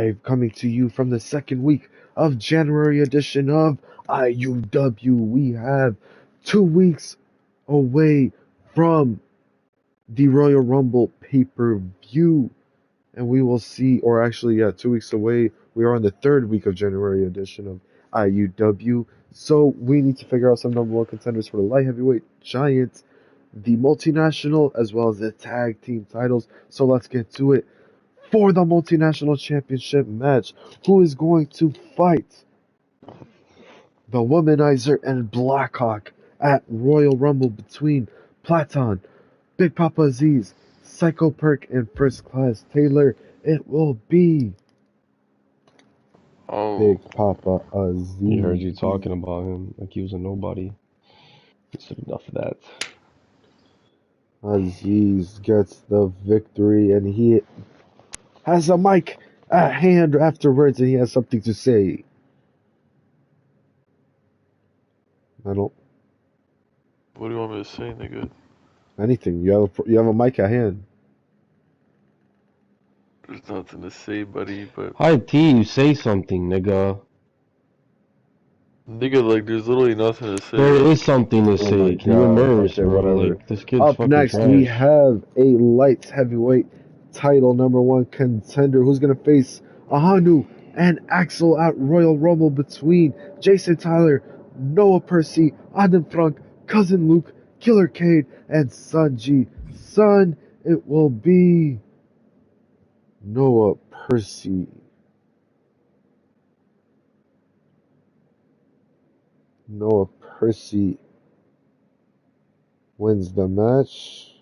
live, coming to you from the second week of January edition of IUW. We have 2 weeks away from the Royal Rumble pay-per-view, and we will see, or actually, 2 weeks away. We are on the third week of January edition of IUW, so we need to figure out some number one contenders for the light heavyweight giants, the multinational, as well as the tag team titles. So let's get to it. For the multinational championship match, who is going to fight the Womanizer and Blackhawk at Royal Rumble between Platon, Big Papa Aziz, Psycho Perk, and First Class Taylor? It will be Big Papa Aziz. He heard you talking about him like he was a nobody. He said enough of that. Aziz gets the victory, and he has a mic at hand afterwards, and he has something to say. I don't. What do you want me to say, nigga? Anything. You have a mic at hand. There's nothing to say, buddy, but... Hi, T, you say something, nigga. Nigga, like, there's literally nothing to say. There is something to say. Can you immerse, Okay, bro? whatever. Like, this kid's Up fucking next, trash. we have a light heavyweight title number one contender who's going to face Ahanu and Axel at Royal Rumble between Jason Tyler, Noah Percy, Adam Frank, Cousin Luke, Killer Cade, and Sanji. Son, it will be Noah Percy. Noah Percy wins the match,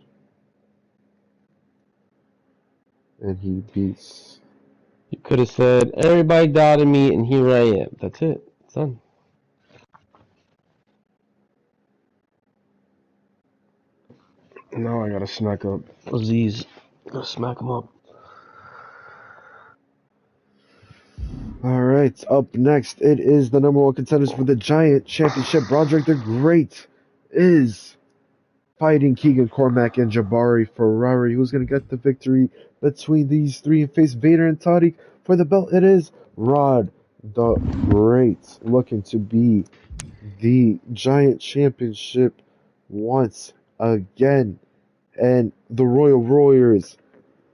and he beats. You could have said, everybody doubted me, and here I am. That's it. It's done. Now I gotta smack up Aziz. Gotta smack him up. Alright, up next, it is the number one contenders for the Giant Championship. Broderick the Great is fighting Keegan Cormack and Jabari Ferrari. Who's going to get the victory between these three and face Vader and Tariq for the belt? It is Rod the Great, looking to be the Giant Championship once again. And the Royal Warriors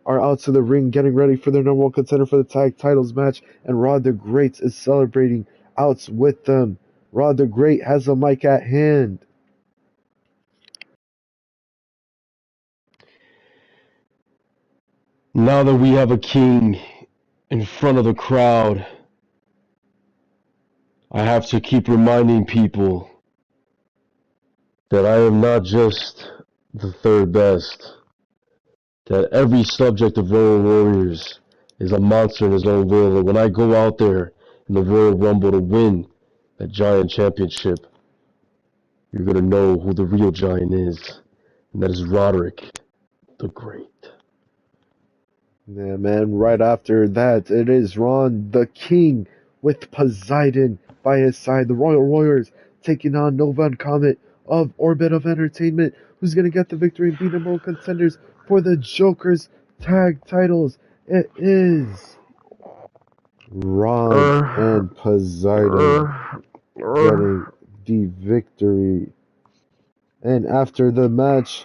are out to the ring getting ready for their number one contender for the tag titles match, and Rod the Great is celebrating out with them. Rod the Great has a mic at hand. Now that we have a king in front of the crowd, I have to keep reminding people that I am not just the third best, that every subject of Royal Warriors is a monster in his own will, and when I go out there in the Royal Rumble to win that Giant Championship, you're going to know who the real Giant is, and that is Roderick the Great. Yeah, man, right after that, it is Ron the King with Poseidon by his side. The Royal Warriors taking on Nova and Comet of Orbit of Entertainment, who's going to get the victory and be number one contenders for the Joker's tag titles. It is Ron and Poseidon getting the victory. And after the match,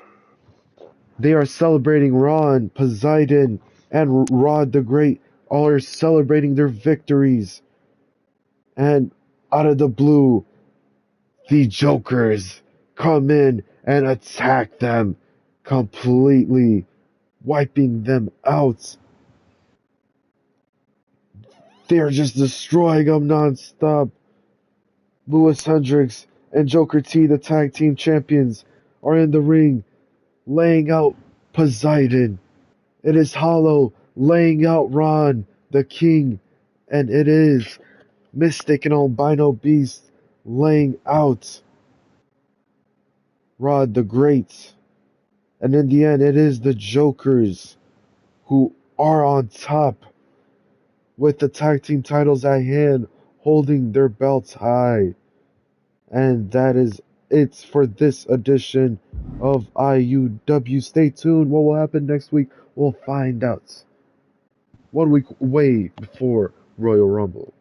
they are celebrating. Ron, Poseidon, and Rod the Great are celebrating their victories. And out of the blue, the Jokers come in and attack them, completely wiping them out. They're just destroying them non-stop. Lewis Hendricks and Joker T, the tag team champions, are in the ring, laying out Poseidon. It is Hollow laying out Ron, the King, and it is Mystic and Albino Beast laying out Rod the Great. And in the end, it is the Jokers who are on top with the tag team titles at hand, holding their belts high. And that is it for this edition of IUW. Stay tuned. What will happen next week? We'll find out. 1 week away before Royal Rumble.